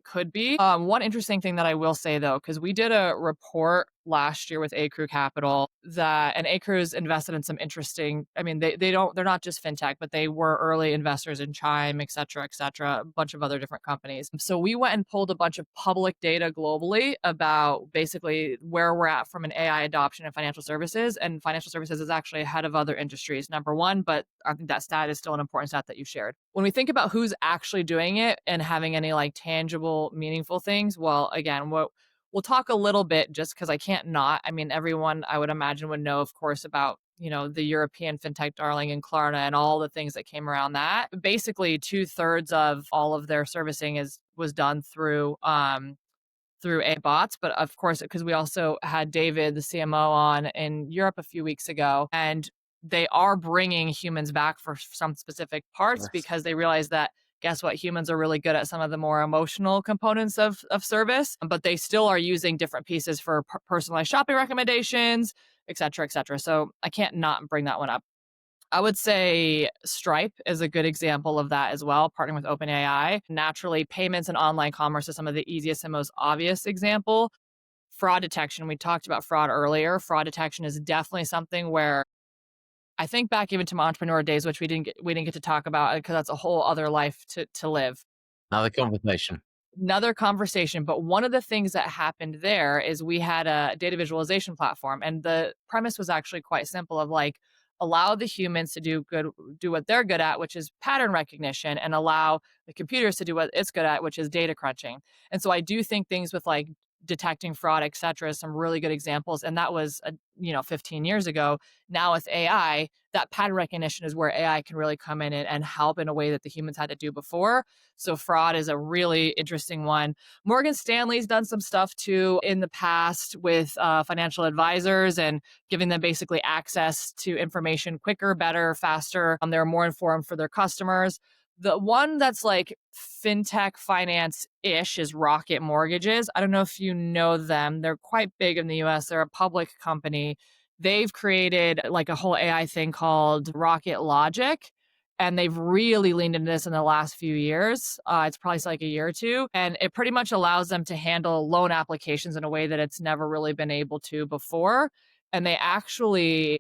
could be. One interesting thing that I will say though, because we did a report last year with Acrew Capital and Acrew's invested in some interesting. I mean, they're not just fintech, but they were early investors in Chime, et cetera, a bunch of other different companies. So we went and pulled a bunch of public data globally about basically where we're at from an AI adoption in financial services, and financial services is actually ahead of other industries, number one. But I think that stat is still an important stat that you shared. When we think about who's actually doing it and having any like tangible, meaningful things, well, again, we'll talk a little bit just because I can't not. I mean, everyone I would imagine would know, of course, about the European fintech darling and Klarna and all the things that came around that. Basically, 2/3 of all of their servicing was done through a bots. But of course, because we also had David, the CMO, on in Europe a few weeks ago, and they are bringing humans back for some specific parts Yes. because they realize that guess what, humans are really good at some of the more emotional components of service, but they still are using different pieces for personalized shopping recommendations, et cetera, et cetera. So I can't not bring that one up. I would say Stripe is a good example of that as well, partnering with OpenAI. Naturally, payments and online commerce is some of the easiest and most obvious example. Fraud detection, we talked about fraud earlier. Fraud detection is definitely something where I think back even to my entrepreneur days, which we didn't get to talk about because that's a whole other life to live. Another conversation. Another conversation, but one of the things that happened there is we had a data visualization platform, and the premise was actually quite simple of like allow the humans to do what they're good at, which is pattern recognition, and allow the computers to do what it's good at, which is data crunching. And so I do think things with like detecting fraud, et cetera, some really good examples. And that was 15 years ago. Now with AI, that pattern recognition is where AI can really come in and help in a way that the humans had to do before. So fraud is a really interesting one. Morgan Stanley's done some stuff too in the past with financial advisors and giving them basically access to information quicker, better, faster. They're more informed for their customers. The one that's like fintech finance ish is Rocket Mortgages. I don't know if you know them. They're quite big in the US. They're a public company. They've created like a whole AI thing called Rocket Logic. And they've really leaned into this in the last few years. It's probably like a year or two. And it pretty much allows them to handle loan applications in a way that it's never really been able to before. And they actually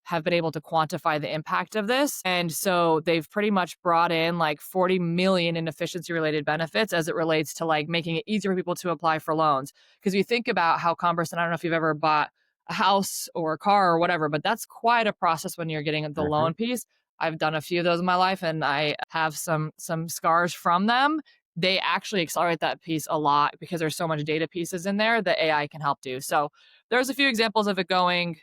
have been able to quantify the impact of this. And so they've pretty much brought in like 40 million in efficiency related benefits as it relates to like making it easier for people to apply for loans. Because you think about how cumbersome, I don't know if you've ever bought a house or a car or whatever, but that's quite a process when you're getting the Mhm. loan piece. I've done a few of those in my life and I have some scars from them. They actually accelerate that piece a lot because there's so much data pieces in there that AI can help do. So there's a few examples of it going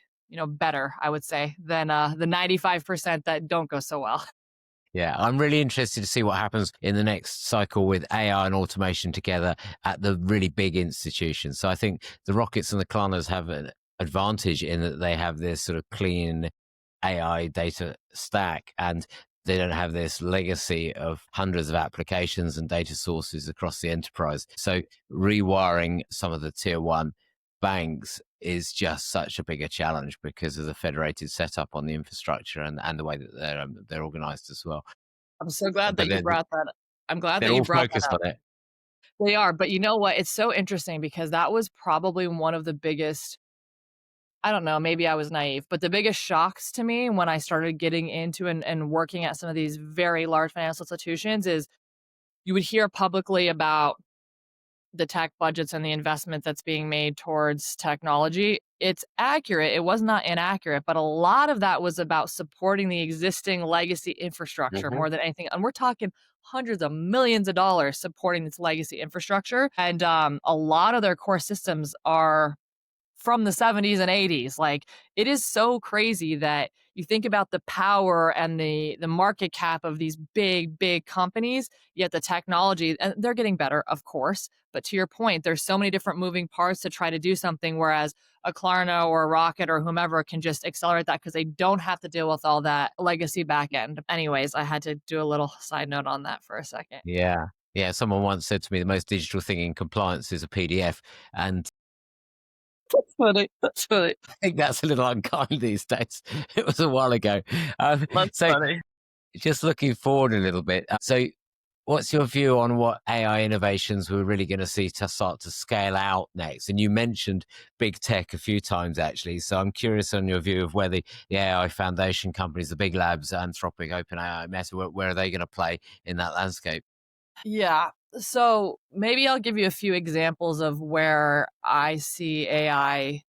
better, I would say, than the 95% that don't go so well. Yeah, I'm really interested to see what happens in the next cycle with AI and automation together at the really big institutions. So I think the Rockets and the Klarnas have an advantage in that they have this sort of clean AI data stack, and they don't have this legacy of hundreds of applications and data sources across the enterprise. So rewiring some of the tier one banks is just such a bigger challenge because of the federated setup on the infrastructure and the way that they're organized as well. I'm so glad But that you brought that up. I'm glad they're that you all brought that focused up. on it. They are, but you know what? It's so interesting because that was probably one of the biggest. I don't know, maybe I was naive, but the biggest shocks to me when I started getting into and working at some of these very large financial institutions is you would hear publicly about the tech budgets and the investment that's being made towards technology, it's accurate. It was not inaccurate, but a lot of that was about supporting the existing legacy infrastructure Hmm. more than anything. And we're talking hundreds of millions of dollars supporting this legacy infrastructure. And a lot of their core systems are from the 70s and 80s. Like, it is so crazy that you think about the power and the market cap of these big companies, yet the technology, and they're getting better, of course. But to your point, there's so many different moving parts to try to do something, whereas a Klarna or a Rocket or whomever can just accelerate that because they don't have to deal with all that legacy back end. Anyways, I had to do a little side note on that for a second. Yeah. Yeah. Someone once said to me, the most digital thing in compliance is a PDF. And That's funny. That's funny. I think that's a little unkind these days. It was a while ago. That's So funny. just looking forward a little bit. So what's your view on what AI innovations we're really going to see to start to scale out next? And you mentioned big tech a few times, actually. So I'm curious on your view of where the AI foundation companies, the big labs, Anthropic, OpenAI, Meta, where are they going to play in that landscape? Yeah. So maybe I'll give you a few examples of where I see AI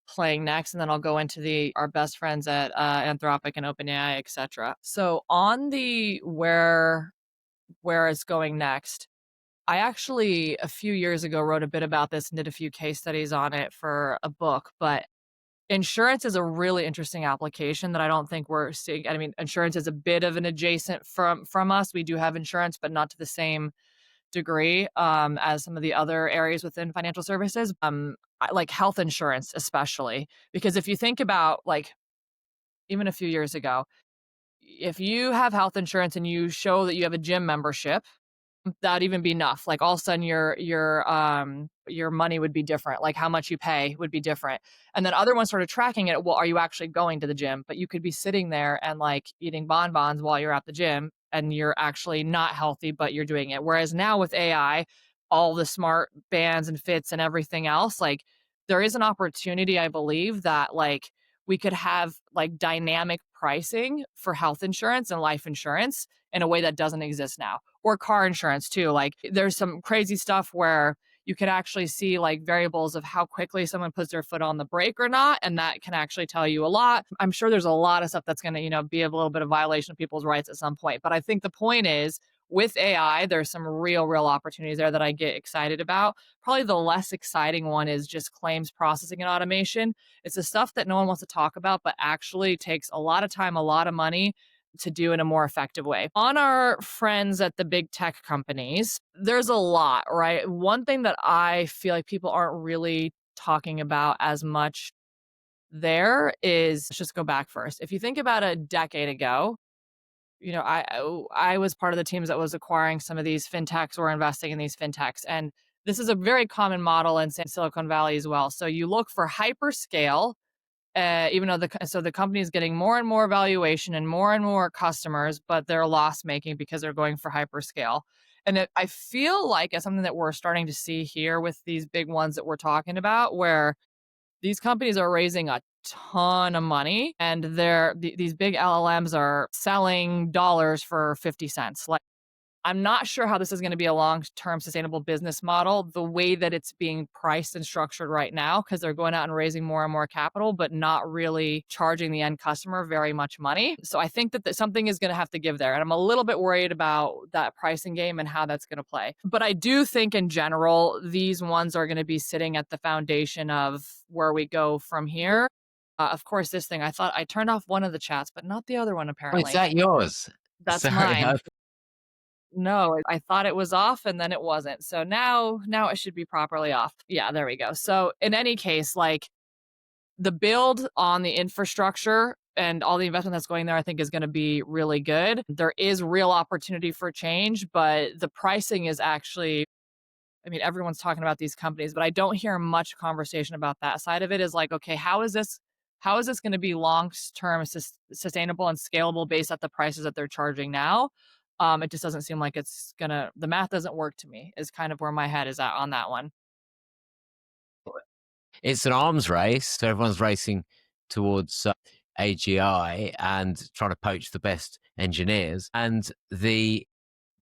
playing next, and then I'll go into the our best friends at Anthropic and OpenAI, etc. So on the where it's going next, I actually a few years ago wrote a bit about this and did a few case studies on it for a book, but insurance is a really interesting application that I don't think we're seeing. I mean, insurance is a bit of an adjacent from us. We do have insurance, but not to the same degree as some of the other areas within financial services. Like health insurance, especially because if you think about like even a few years ago, if you have health insurance and you show that you have a gym membership, that'd even be enough. Like all of a sudden your money would be different. Like how much you pay would be different. And then other ones started tracking it. Well, are you actually going to the gym? But you could be sitting there and like eating bonbons while you're at the gym and you're actually not healthy, but you're doing it. Whereas now with AI, all the smart bands and fits and everything else, like there is an opportunity, I believe, that like we could have like dynamic pricing for health insurance and life insurance in a way that doesn't exist now, or car insurance too. Like there's some crazy stuff where you can actually see like variables of how quickly someone puts their foot on the brake or not, and that can actually tell you a lot. I'm sure there's a lot of stuff that's going to, be a little bit of violation of people's rights at some point, but I think the point is with AI, there's some real opportunities there that I get excited about. Probably the less exciting one is just claims processing and automation. It's the stuff that no one wants to talk about, but actually takes a lot of time, a lot of money to do in a more effective way. On our friends at the big tech companies, there's a lot, right? One thing that I feel like people aren't really talking about as much there is, let's just go back first. If you think about a decade ago, I was part of the teams that was acquiring some of these fintechs or investing in these fintechs. And this is a very common model in Silicon Valley as well. So you look for hyperscale, even though the company is getting more and more valuation and more customers, but they're loss making because they're going for hyperscale. And I feel like it's something that we're starting to see here with these big ones that we're talking about, where these companies are raising a ton of money and these big LLMs are selling dollars for 50 cents. Like I'm not sure how this is going to be a long-term sustainable business model the way that it's being priced and structured right now, because they're going out and raising more and more capital, but not really charging the end customer very much money. So I think that something is going to have to give there. And I'm a little bit worried about that pricing game and how that's going to play. But I do think in general, these ones are going to be sitting at the foundation of where we go from here. Of course, this thing, I thought I turned off one of the chats, but not the other one, Oh, is apparently. that yours? That's Sorry. mine. No, I thought it was off and then it wasn't. So now it should be properly off. Yeah, there we go. So in any case, like the build on the infrastructure and all the investment that's going there, I think is going to be really good. There is real opportunity for change, but the pricing is actually, I mean, everyone's talking about these companies, but I don't hear much conversation about that side of it. Is like, okay, how is this going to be long term sustainable and scalable based at the prices that they're charging now? It just doesn't seem like it's gonna. The math doesn't work to me. Is kind of where my head is at on that one. It's an arms race, so everyone's racing towards AGI and trying to poach the best engineers. And to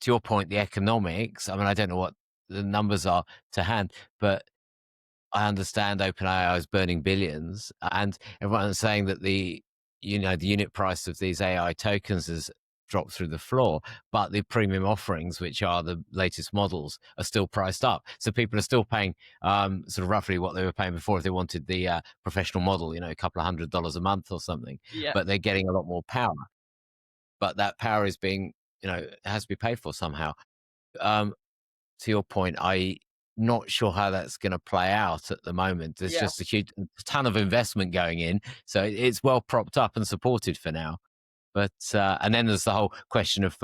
your point, the economics. I mean, I don't know what the numbers are to hand, but I understand OpenAI is burning billions, and everyone is saying that the unit price of these AI tokens has dropped through the floor, but the premium offerings, which are the latest models, are still priced up. So people are still paying sort of roughly what they were paying before if they wanted the professional model, a couple of $100 a month or something, Yeah. but they're getting a lot more power. But that power is being, it has to be paid for somehow. Um, to your point, I not sure how that's going to play out at the moment. There's Yeah. just a ton of investment going in, so it's well propped up and supported for now. But and then there's the whole question of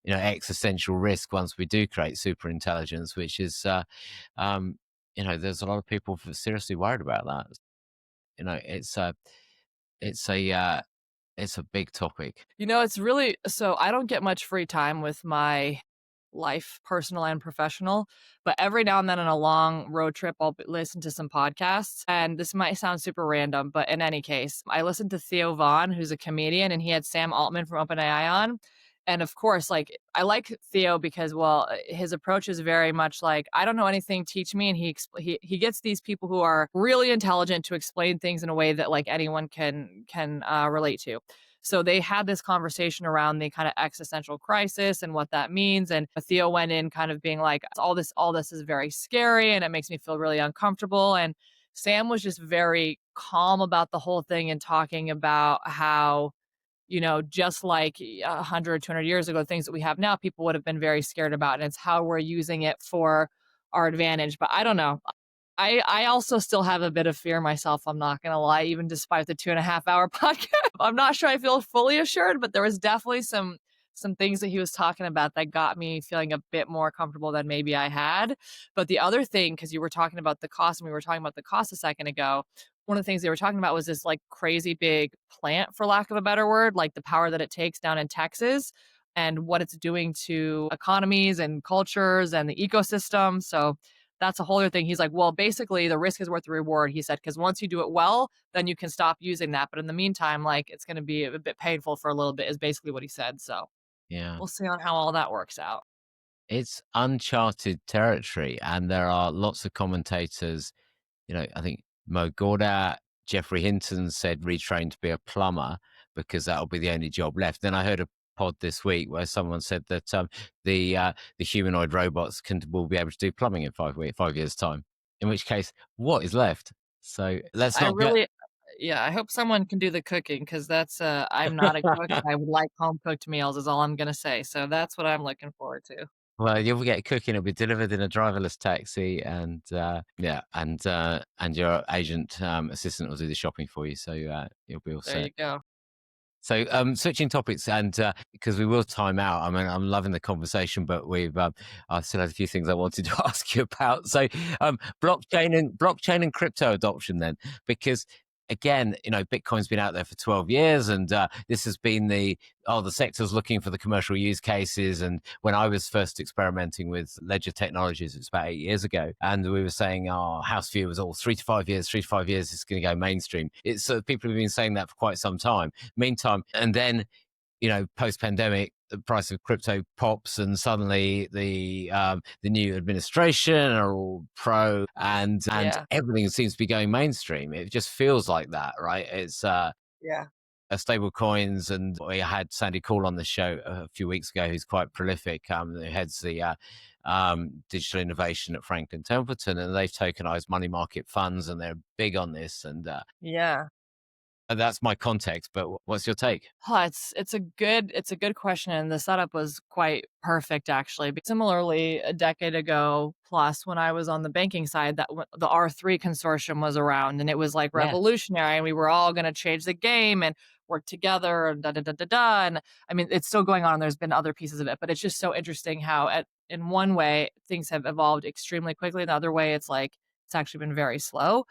existential risk once we do create super intelligence, which is um, there's a lot of people seriously worried about that. It's it's a uh, it's a big topic. It's really so I don't get much free time with my life, personal and professional, but every now and then on a long road trip, I'll listen to some podcasts. And this might sound super random, but in any case, I listened to Theo Vaughn, who's a comedian, and he had Sam Altman from OpenAI on. And of course, like I like Theo because, well, his approach is very much like I don't know anything, teach me, and he gets these people who are really intelligent to explain things in a way that like anyone can relate to. So they had this conversation around the kind of existential crisis and what that means. And Theo went in kind of being like, all this is very scary and it makes me feel really uncomfortable. And Sam was just very calm about the whole thing and talking about how, just like 100, 200 years ago, things that we have now, people would have been very scared about. And it's how we're using it for our advantage. But I don't know. I also still have a bit of fear myself, I'm not gonna lie, even despite the 2.5-hour podcast. I'm not sure I feel fully assured, but there was definitely some things that he was talking about that got me feeling a bit more comfortable than maybe I had. But the other thing, because you were talking about the cost and we were talking about the cost a second ago, one of the things they were talking about was this like crazy big plant, for lack of a better word, like the power that it takes down in Texas and what it's doing to economies and cultures and the ecosystem. So that's a whole other thing. He's like, well, basically, the risk is worth the reward. He said, because once you do it well, then you can stop using that. But in the meantime, like, it's going to be a bit painful for a little bit, is basically what he said. So Yeah. we'll see on how all that works out. It's uncharted territory, and there are lots of commentators. I think Mo Gawdat, Jeffrey Hinton said retrain to be a plumber because that'll be the only job left. Then I heard a pod this week where someone said that the humanoid robots will be able to do plumbing in 5 years time. In which case, what is left? So let's I not get. really, yeah, I hope someone can do the cooking because I'm not a cook. I would like home cooked meals, is all I'm going to say. So that's what I'm looking forward to. Well, you'll get cooking. It'll be delivered in a driverless taxi, and yeah, and your agent assistant will do the shopping for you. So you'll be all There you set. go. So, switching topics, and because we will time out. I mean, I'm loving the conversation, but I still had a few things I wanted to ask you about. So, blockchain and crypto adoption, then, because again, Bitcoin's been out there for 12 years, and this has been the sector's looking for the commercial use cases. And when I was first experimenting with Ledger Technologies, it's about 8 years ago, and we were saying our house view was all 3 to 5 years, 3 to 5 years, it's going to go mainstream. It's people have been saying that for quite some time. Meantime, and then post pandemic, the price of crypto pops, and suddenly the new administration are all pro, and Yeah. everything seems to be going mainstream. It just feels like that, right? It's Yeah. stable coins, and we had Sandy Call on the show a few weeks ago, who's quite prolific, who heads the digital innovation at Franklin Templeton, and they've tokenized money market funds, and they're big on this, Yeah. and that's my context. But what's your take? It's a good question, and the setup was quite perfect actually. But similarly, a decade ago plus, when I was on the banking side, the R3 consortium was around, and it was like Yeah. revolutionary, and we were all going to change the game and work together, and da da da da da. And I mean, it's still going on. And there's been other pieces of it, but it's just so interesting how, in one way, things have evolved extremely quickly. In the other way, it's like it's actually been very slow.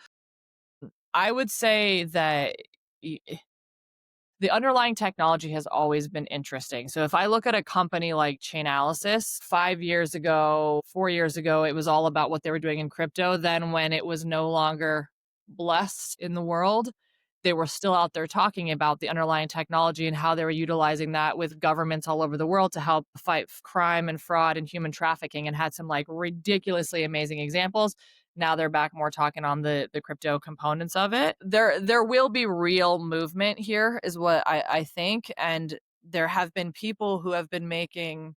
I would say that the underlying technology has always been interesting. So if I look at a company like Chainalysis, 5 years ago, 4 years ago, it was all about what they were doing in crypto. Then when it was no longer blessed in the world, they were still out there talking about the underlying technology and how they were utilizing that with governments all over the world to help fight crime and fraud and human trafficking, and had some like ridiculously amazing examples. Now they're back more talking on the crypto components of it. There will be real movement here, is what I think. And there have been people who have been making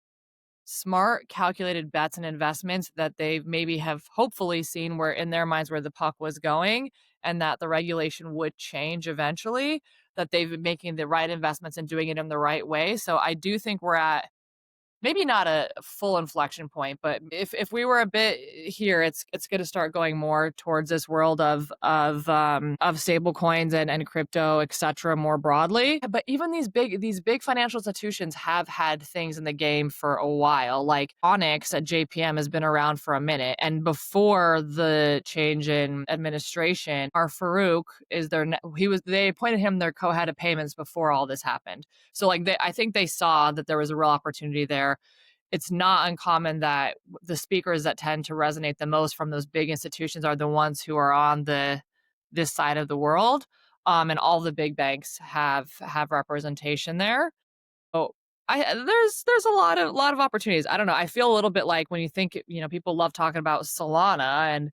smart, calculated bets and investments that they maybe have hopefully seen where in their minds where the puck was going, and that the regulation would change eventually, that they've been making the right investments and doing it in the right way. So I do think we're at maybe not a full inflection point, but if we were a bit here, it's going to start going more towards this world of stable coins and crypto, et cetera, more broadly. But even these big financial institutions have had things in the game for a while. Like Onyx at JPM has been around for a minute, and before the change in administration, our Farouk is they appointed him their co-head of payments before all this happened. So like I think they saw that there was a real opportunity there. It's not uncommon that the speakers that tend to resonate the most from those big institutions are the ones who are on this side of the world. And all the big banks have representation there. So there's a lot of opportunities. I don't know. I feel a little bit like when you think, people love talking about Solana and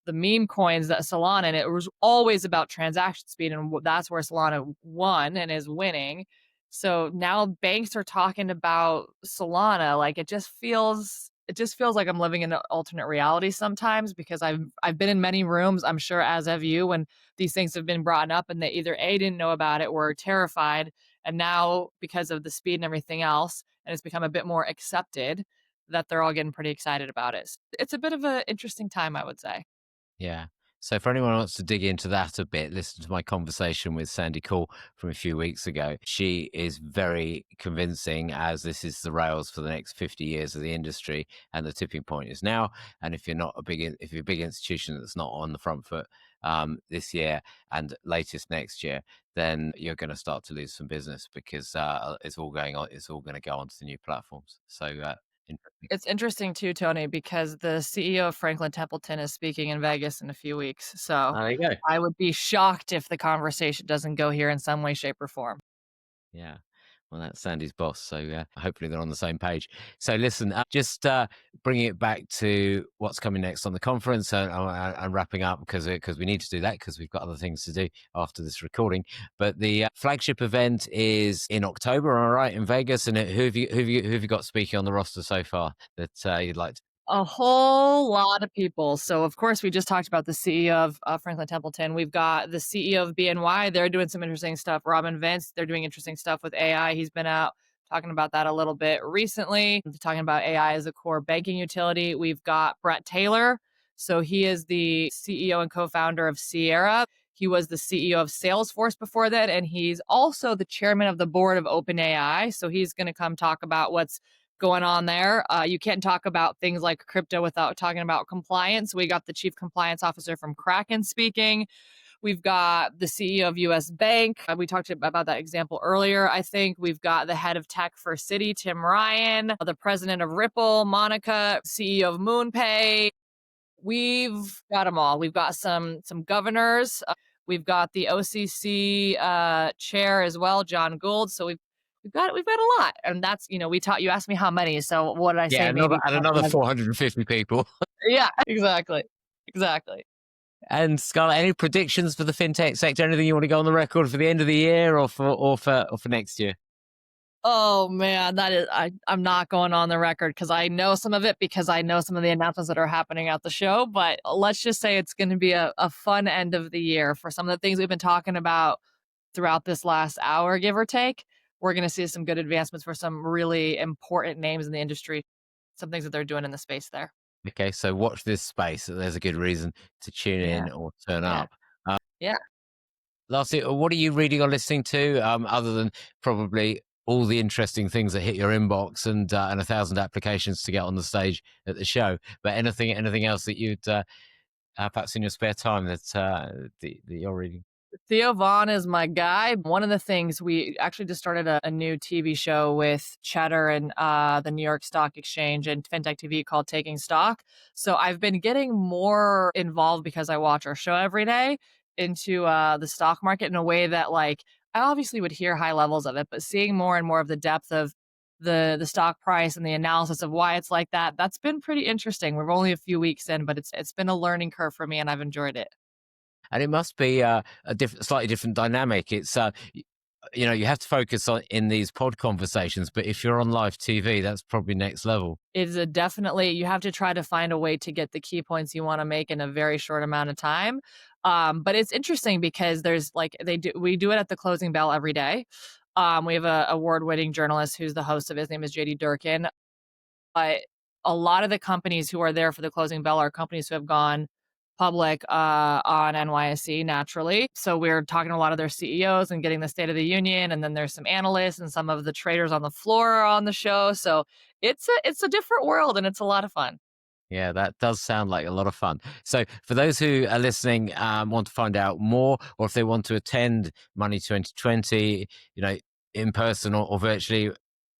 the meme coins that Solana, and it was always about transaction speed, and that's where Solana won and is winning. So now banks are talking about Solana. Like it just feels like I'm living in an alternate reality sometimes, because I've been in many rooms, I'm sure as have you, when these things have been brought up and they either A, didn't know about it, were terrified, and now because of the speed and everything else, and it's become a bit more accepted, that they're all getting pretty excited about it. It's a bit of an interesting time, I would say. Yeah. So for anyone who wants to dig into that a bit, listen to my conversation with Sandy Call from a few weeks ago. She is very convincing, as this is the rails for the next 50 years of the industry, and the tipping point is now. And if you're if you're a big institution that's not on the front foot this year and latest next year, then you're going to start to lose some business, because it's all going on. It's all going to go onto the new platforms. So interesting. It's interesting too, Tony, because the CEO of Franklin Templeton is speaking in Vegas in a few weeks. So There you go. I would be shocked if the conversation doesn't go here in some way, shape, or form. Yeah. Well, that's Sandy's boss. So hopefully they're on the same page. So listen, just bringing it back to what's coming next on the conference, and wrapping up, because we need to do that, because we've got other things to do after this recording. But the flagship event is in October, all right, in Vegas. And who have you got speaking on the roster so far that you'd like to? A whole lot of people. So, of course, we just talked about the CEO of Franklin Templeton. We've got the CEO of BNY. They're doing some interesting stuff. Robin Vince, they're doing interesting stuff with AI. He's been out talking about that a little bit recently, talking about AI as a core banking utility. We've got Brett Taylor. So he is the CEO and co-founder of Sierra. He was the CEO of Salesforce before that, and he's also the chairman of the board of OpenAI. So he's going to come talk about what's going on there. You can't talk about things like crypto without talking about compliance. We got the chief compliance officer from Kraken speaking. We've got the CEO of US Bank. We talked about that example earlier. I think we've got the head of tech for Citi, Tim Ryan, the president of Ripple, Monica, CEO of MoonPay. We've got them all. We've got some governors. We've got the OCC chair as well, John Gould. So we've got a lot, and that's you asked me how many. So what did I Yeah, say? Maybe another 450 people. yeah, exactly. And Scarlett, any predictions for the fintech sector? Anything you want to go on the record for the end of the year, or for next year? Oh man, I'm not going on the record because I know some of it, because I know some of the announcements that are happening at the show. But let's just say it's going to be a fun end of the year for some of the things we've been talking about throughout this last hour, give or take. We're going to see some good advancements for some really important names in the industry, some things that they're doing in the space there. Okay, so watch this space. There's a good reason to tune Yeah, in or turn yeah, up. Uh, yeah. Lastly, what are you reading or listening to, other than probably all the interesting things that hit your inbox, and 1,000 applications to get on the stage at the show? But anything else that you'd perhaps in your spare time that you're reading? Theo Vaughn is my guy. One of the things, we actually just started a new TV show with Cheddar and the New York Stock Exchange and Fintech TV called Taking Stock. So I've been getting more involved because I watch our show every day. into the stock market in a way that like I obviously would hear high levels of it, but seeing more and more of the depth of the stock price and the analysis of why it's like that, that's been pretty interesting. We're only a few weeks in, but it's been a learning curve for me and I've enjoyed it. And it must be a different, slightly different dynamic. It's you have to focus on in these pod conversations, but if you're on live TV, that's probably next level. It is a definitely you have to try to find a way to get the key points you wanna make in a very short amount of time. But it's interesting because there's like we do it at the closing bell every day. We have a award-winning journalist who's the host of it. His name is JD Durkin. But a lot of the companies who are there for the closing bell are companies who have gone public on NYSE naturally. So we're talking to a lot of their CEOs and getting the State of the Union, and then there's some analysts and some of the traders on the floor are on the show. So it's a different world and it's a lot of fun. Yeah, that does sound like a lot of fun. So, for those who are listening, want to find out more, or if they want to attend Money 2020, in person or virtually,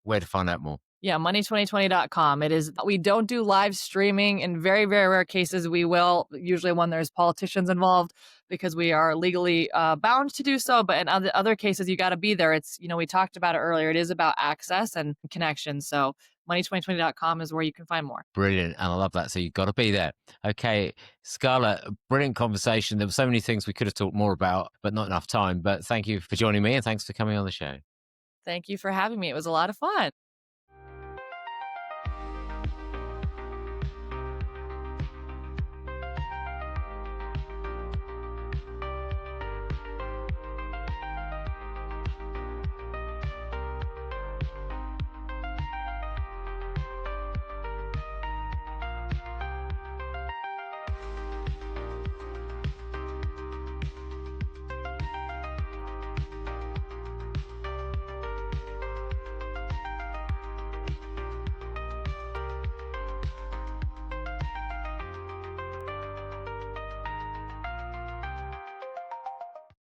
where to find out more? Yeah, money2020.com. It is we don't do live streaming. In very, very rare cases, we will, usually when there's politicians involved, because we are legally bound to do so. But in other cases, you got to be there. We talked about it earlier. It is about access and connection. So money2020.com is where you can find more. Brilliant. And I love that. So, you've got to be there. Okay, Scarlett, a brilliant conversation. There were so many things we could have talked more about, but not enough time. But thank you for joining me and thanks for coming on the show. Thank you for having me. It was a lot of fun.